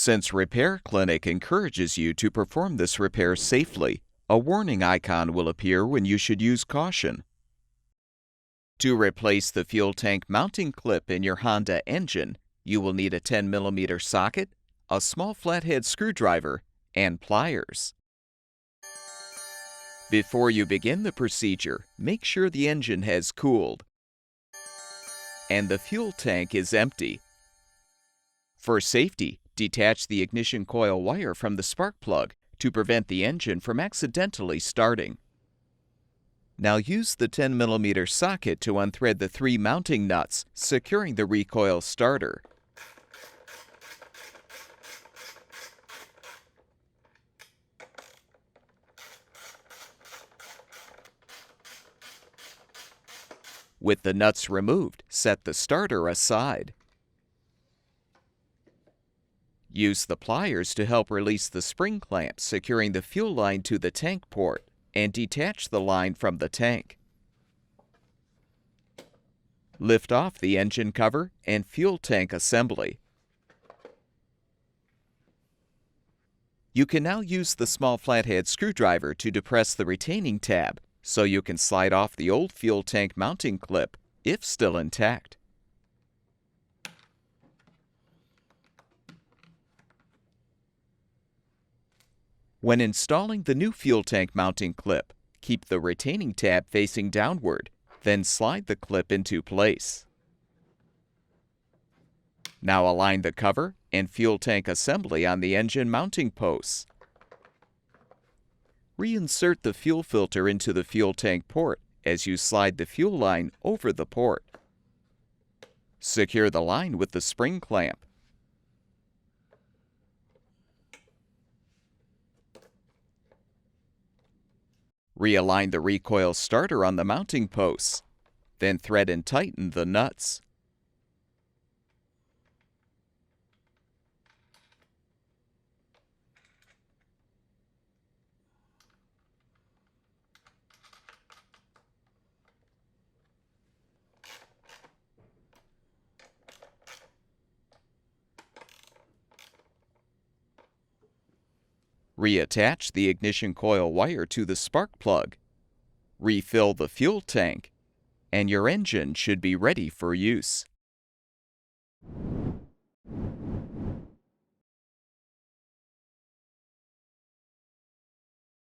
Since Repair Clinic encourages you to perform this repair safely, a warning icon will appear when you should use caution. To replace the fuel tank mounting clip in your Honda engine, you will need a 10mm socket, a small flathead screwdriver, and pliers. Before you begin the procedure, make sure the engine has cooled and the fuel tank is empty. For safety, detach the ignition coil wire from the spark plug to prevent the engine from accidentally starting. Now use the 10mm socket to unthread the 3 mounting nuts, securing the recoil starter. With the nuts removed, set the starter aside. Use the pliers to help release the spring clamp securing the fuel line to the tank port, and detach the line from the tank. Lift off the engine cover and fuel tank assembly. You can now use the small flathead screwdriver to depress the retaining tab, so you can slide off the old fuel tank mounting clip, if still intact. When installing the new fuel tank mounting clip, keep the retaining tab facing downward, then slide the clip into place. Now align the cover and fuel tank assembly on the engine mounting posts. Reinsert the fuel filter into the fuel tank port as you slide the fuel line over the port. Secure the line with the spring clamp. Realign the recoil starter on the mounting posts. Then thread and tighten the nuts. Reattach the ignition coil wire to the spark plug. Refill the fuel tank, and your engine should be ready for use.